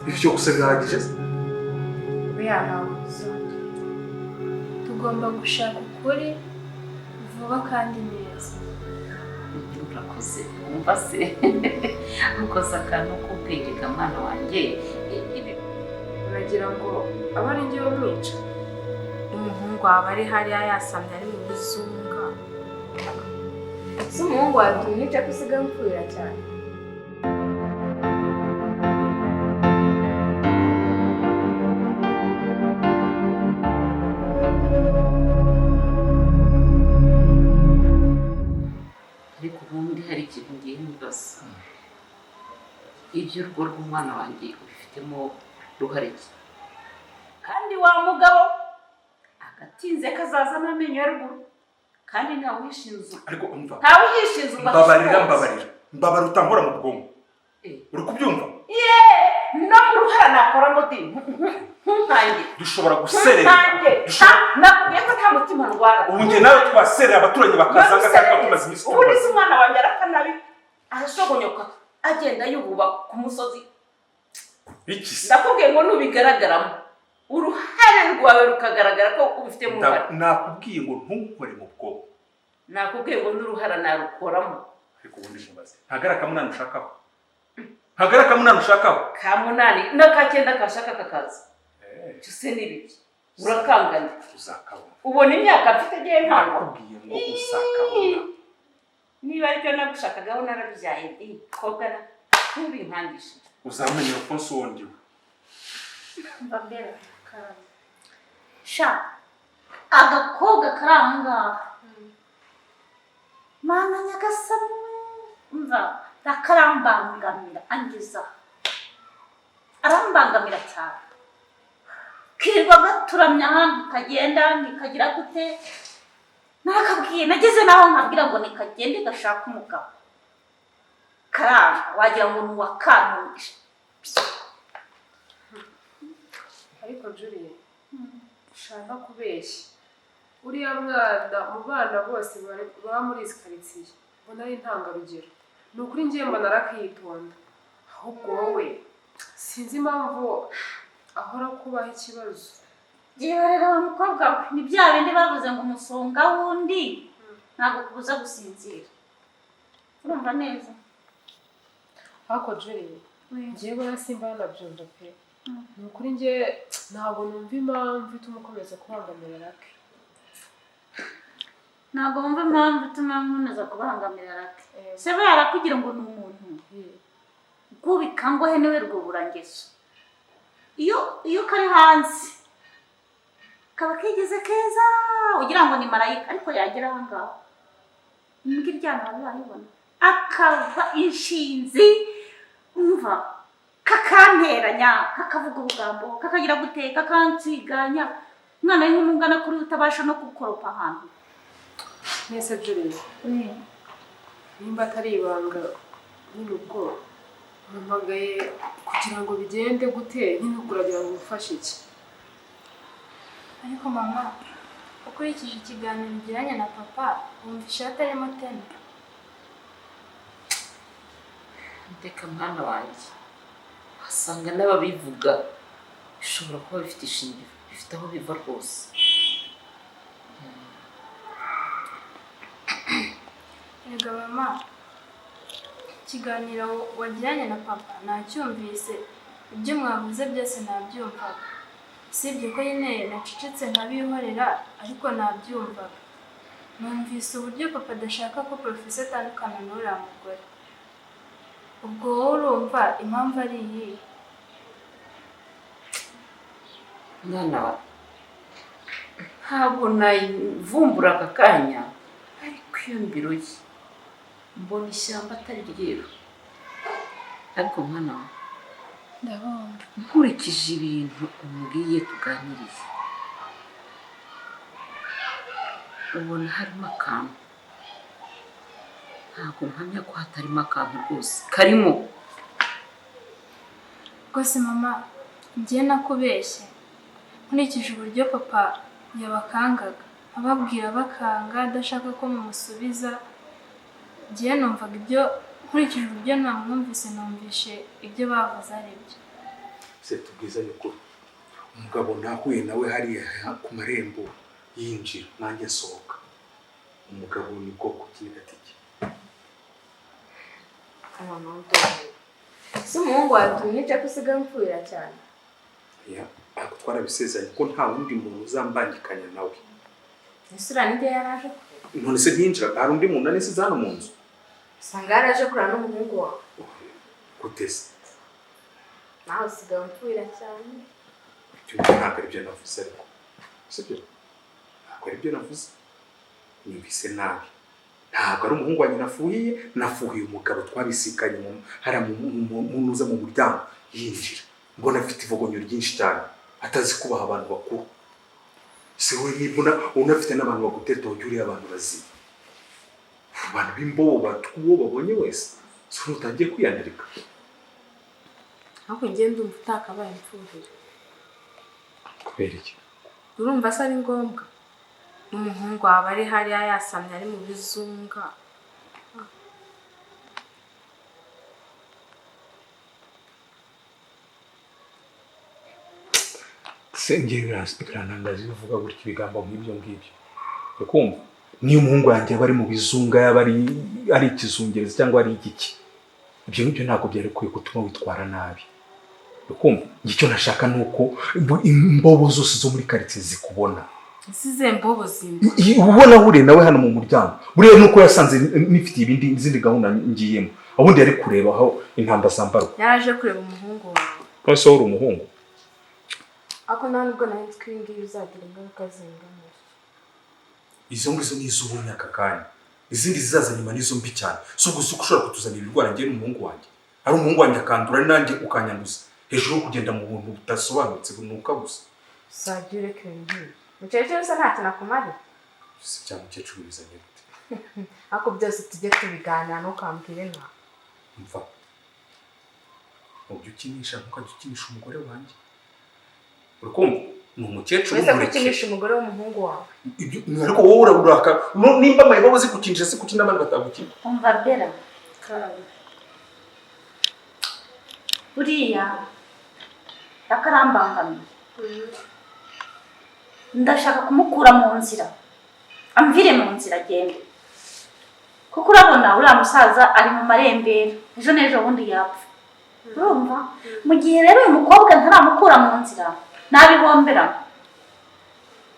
ibyo gusa birahagije. Oya ntabwo tugomba gushaka ukuri vuba kandi neza. Urakoze wumva se ukoze akantu k'ubwenge mwana wanjye. Uragira ngo aba ari njye wamwica? Umuhungu waba ari hariya yasamye ari mu bizunga. Si umuhungu wawe tumwica ko usigaye umfurira cyane. Ariko ubundi hari ikintu ngiye nibaza, iby'urugo rw'umwana wanjye ubifitemo uruhare ki? Kandi wa mugabo agatinze kazazana amenyo ya ruguru, kandi ntawe uhishinze. Ariko umva, ntawe uhishinze. mbabarira utankora mu bwonko. Uri kubyumva? No mu ruhara nakoramo di nkanjye dushobora guserera. nakubwiye ko nta mutima ndwara. Ubu njye nawe twaserera abaturanyi bakazanga kandi tumaze iminsi ubu ni umwana wanjye arapfa nabi arashogonyoka agenda yububa ku musozi. Iki se? Ndakubwiye ngo nubigaragaramo uruhare rwawe rukagaragara ko ubifite mu ruhara. Nakubwiye ngo ntukore mu bwonko. Nakubwiye ngo n'uruhara narukoramo. Ariko ubundi mubaze, ntagara kamunani ushakaho? Ntagara kamunani ushakaho? Kamunani n'akacyenda kashaka kakaza. Cyose n'ibiki urakangana uzakabona. Ubona imyaka mfite giye ntango. Nakubwiye ngo uzakabona. Niba aricyo nagushakagaho narabyaye kobwa ntubinkangishe. Uzamenye Alphonse wundi we. Mbabera karama. Sha agakobwa karanga. Mana nyagasani umva akarambangamira angiza. Arambangamira cyane. Kirwa gaturamya ahantu kagenda nikagira gute. Nakabwiye nageze naho nkabwira ngo nikagende gashaka umugabo. Karanga wagira ngo ni wakanuje. Ariko Julie, ushaka kubeshya. Uriya mwana mu bana bose baba muri izi karitsiye mbona ari intangarugero. Ni ukuri ngiye mbona arakitonda. Ahubwo wowe sinzi impamvu ahora kubaho ikibazo. Giherera wa mukobwa we ni bya bindi bavuze ngo umusonga wundi ntabwo kubuza gusinzira. Urumva neza? Ariko Julie, ngiye simba nabyumva pe. Ni ukuri ngiye ntabwo numva impamvu ituma ukomeza kubangamira Rake. Ntabwo wumva impamvu ituma nkomeza kubangamira Rake. Se barakugira ngo ni umuntu. Gubikangohe niwe rwuburangeso. Iyo kari hanze kaba kigeze keza ugira ngo ni marayika ariko yagira ahangaho. Imbwa iryana barayibona. Akava inshinzi umva kakanteranya kakavuga ubugambo kakagira guteka kansiganya mwana w'umungana kuri utabasha no gukoropa ahantu. Nese Julie. Nimba atari ibanga nyine ubwo mpamagaye kugira ngo bigende gute nyine kuragira ngo ufashe iki. Ariko mama ukurikije ikiganiro ugiranye na papa wumva ishati arimo tena. Ndeka mwana wanjye wasanga n'ababivuga bishobora kuba bifite ishingiro bifite aho biva rwose. Erega mama ikiganiro wagiranye na papa nacyumvise ibyo mwavuze byose nabyumvaga. Sibye ko nyine nacecetse nkabihorera ariko nabyumvaga. Numvise uburyo papa adashaka ko Professor atandukana n'uriya mugore. Ubwo wowe urumva impamvu ari iyi? Mwana wa ntabwo nayivumbura aka kanya ariko iyo mbiroye mbona ishyamba atari ryeru. Ariko mwana wa ndabona nkurikije ibintu umbwiye tuganiriye ubona harimo akantu. Ntabwo mpamya ko hatarimo akantu rwose karimo. rwose mama njye nakubeshye nkurikije uburyo papa yabakangaga ababwira bakanga adashaka ko mumusubiza. Njye numvaga ibyo nkurikije uburyo namwumvise numvishe ibyo bavuze ari byo. se tubwizanye ukuri, umugabo nahuye nawe hariya ku marembo yinjira nanjye nsohoka, umugabo ni bwoko ki gatike? si umuhungu watumye ko usigaye umfuhira cyane. Ya, ako twarabisezeranye ko nta wundi muntu uzambangikanya nawe. Ese uriya n'igihe yaraje None se ntiyinjira, hari undi muntu anisize hano mu nzu? usanga yaraje kurana n'umuhungu wawe. Guteze Nawe usigaye umfuhira cyane. ibyo ntabwo ari byo navuze, ariko sibyo, ntabwo ari byo navuze, nyumvise nabi. Ntabwo ari umuhungu wanjye nafuhiye, nafuhiye umugabo twabisikanye hariya munuza mu muryango yinjira, mbona afite ivogonyo ryinshi cyane, atazi kubaha abantu bakuru. Se we nibona unafite n'abantu baguteta ujye abantu bazima, abantu b'imbobo batuwo babonye wese, so utangiye kwiyandarika. Ariko njye ndumva utakabaye imfuhira. Kubera iki? Urumva se ari ngombwa n'umuhungu wawe ari hariya yasamye ari mu bizunga. Sengera biranangaza uvuga gutya ibigambo nk'ibyo ngibyo. Ukumva niyo umuhungu yanjye aba ari mu bizunga, yaba ari ikizungereza cyangwa ari igiki, ibyo ngibyo ntabwo byari kwiye gutuma witwara nabi. Ukumva icyo nashaka nuko imbobo zose zo muri quartier zikubona. Isize mbobo zimwe. Ubona hure nawe hano mu muryango. Buriya nuko yasanze nifite izindi gahunda ngiyemo. Abundi yari kureba aho intamba zambarwa. Yaraje kureba umuhungu wawe. Kwase uri umuhungu? Ako nta nubwo nawe twingiye uzagira ingaruka zingana. Izo ngizo ni iz'ubunya aka kanya. Izindi zizaza nyuma nizo mbi cyane. So gusa ushobora kutuzanira ibirwara njye n'umuhungu wanjye. Ari umuhungu wanjye akandura nanjye ukanyanduza. Hejuru yo kugenda mu buntu butasobanutse bunuka gusa. Sajure kwenye. Mukecuru se ntacyo nakumari. Si cyane mukecuru bizanye gute. Ako byose tujye tubiganira no kambwire nta. Mva. Ubyo ukinisha ntukajya ukinisha umugore wanjye. Urukumva ni umukecuru wese kukinisha umugore w'umuhungu wawe. Ibyo ariko wowe uraka nimba amayibo zikukinisha se kuki n'abandi batagukina. Umva bera. Karabe. Uriya yakarambangamiye. Ndashaka kumukura mu nzira, amvire mu nzira agende, kuko urabona uriya musaza ari mu marembera, ejo n'ejo bundi yapfa. Urumva mu gihe rero uyu mukobwa ntaramukura mu nzira nabihombera,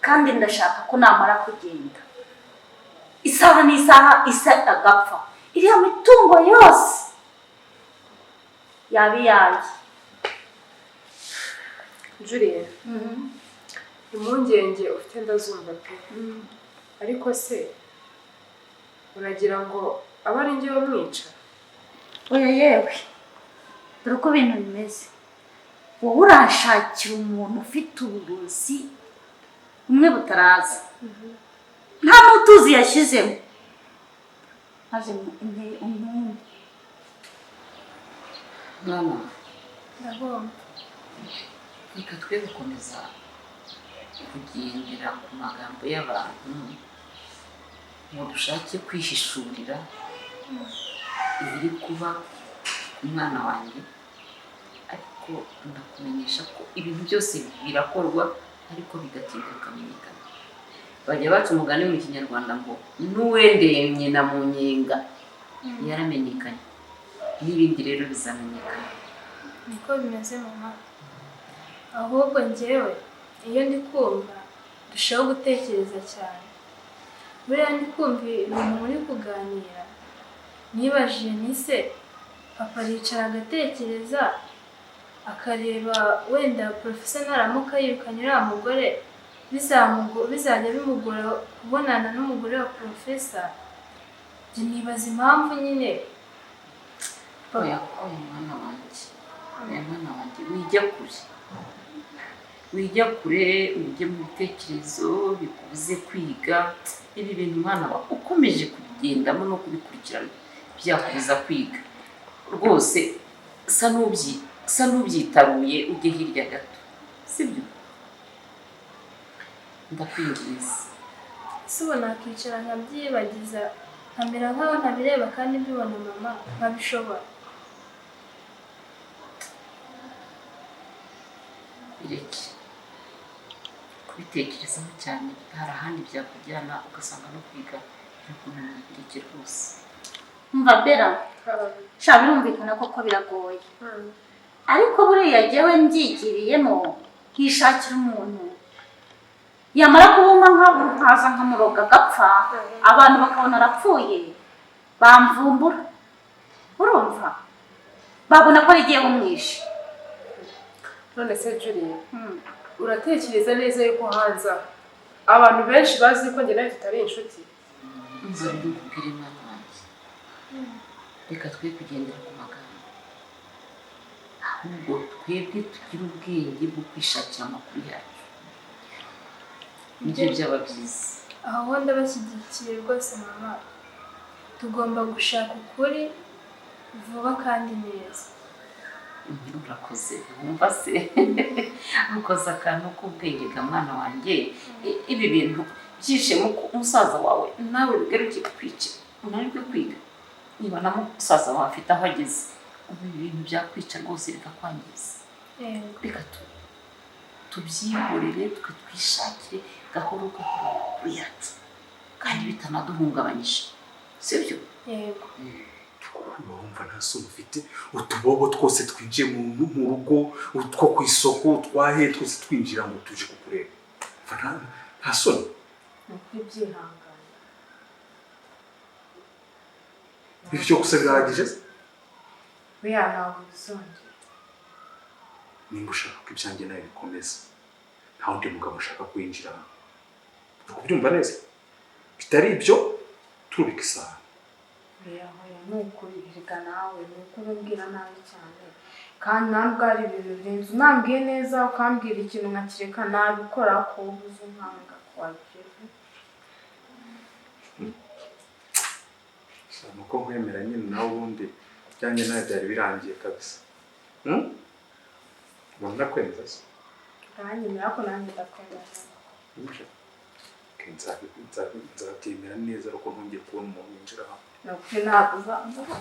kandi ndashaka ko namara kugenda isaha n'isaha isa agapfa, iriya mitungo yose yabi yanjye. Julie, impungenge ufite ndazumva pe. Ariko se uragira ngo aba ari njye wamwica? Oya yewe, dore uko ibintu bimeze. Wowe urashakira umuntu ufite uburozi umwe butaraza, nta n'utuzi yashyizemo, maze umuntu mwana Ndabona. reka twe gukomeza kugendera ku magambo y'abantu ngo dushake kwihishurira ibiri kuba umwana wanjye, ariko ndakumenyesha ko ibintu byose birakorwa ariko bigatinda bikamenyekana. Bajya baca umugani mu Kinyarwanda ngo n'uwendeye nyina mu nyenga yaramenyekanye, n'ibindi rero bizamenyekana. Niko bimeze mama. Ahubwo njyewe iyo ndi kumva ndushaho gutekereza cyane. Buriya ndi kumva ibintu muri kuganira, nibajije nise papa aricara agatekereza akareba wenda professor naramuka yirukanye uriya mugore bizajya bimugora kubonana n'umugore wa professor. Njye nibaza impamvu nyine. Oya mwana wanjye wijya kure ujye mu bitekerezo bikubuze kwiga. Ibi bintu mwana wa ukomeje kubigendamo no kubikurikirana byakubuza kwiga rwose. sa n'ubyitaruye ujye hirya gato, sibyo? Ndakwinjiza. Ese ubona nakicara nkabyibagiza nkamera nkaho ntabireba kandi mbibona mama nkabishobora. bireke kubitekerezaho cyane, hari ahandi byakujyana ugasanga no kwiga birakunaniye. Bireke rwose. umva bera sha birumvikana koko biragoye ariko buriya jyewe mbyigiriyemo nkishakira umuntu yamara kubumva nkaza nkamuroga agapfa abantu bakabona arapfuye bamvumbura urumva babona ko ari jyewe umwishe. none se Julie uratekereza neza yuko hanze abantu benshi bazi ko njye nawe tutari inshuti? Umva rero nkubwire mwana wanjye, reka twe kugendera ku magambo, ahubwo twebwe tugire ubwenge bwo kwishakira amakuru yacu, nibyo byaba byiza. aho ndabashyigikiye rwose mama, tugomba gushaka ukuri vuba kandi neza. Urakoze wumva se ukoze akantu k'ubwenge ga mwana wanjye. Ibi bintu byishemo ko umusaza wawe nawe bigarukiye kukwica unanirwe kwiga, niba na musaza wawe afite aho ageze, ubu ibintu byakwica rwose bikakwangiza. Reka tubyihorere twe twishakire gahoro gahoro amakuru yacu kandi bitanaduhungabanyije, sibyo? Yego. Urumva nta soni ufite? Utubobo twose twinjiye mu rugo, utwo ku isoko, twahe twose twinjira ngo tuje kukureba. Nta soni? Ntibyihangane. Ibyo gusa birahagije? Oya ntabwo bizongera. Nimba ushaka ko ibyanjye nawe bikomeza, nta wundi mugabo ushaka kwinjira hano. Uri kubyumva neza? Bitari ibyo turubika isaha. Oya nukuri reka nawe nuko umbwira nabi cyane kandi ntabwo ari ibintu birenze. Unambwiye neza ukambwira ikintu nkakireka nabikora ko ubuze unkanga kwaje. Nuko nkwemera nyine nawe ubundi ibyanjye nawe byari birangiye kabisa. Ubona kwemeza se? Uranyemera ko nanjye ndakwemera. Nzabyemera neza ariko ntongeye kubona umuntu winjira hano. Nukuri ntabwo uzamubona.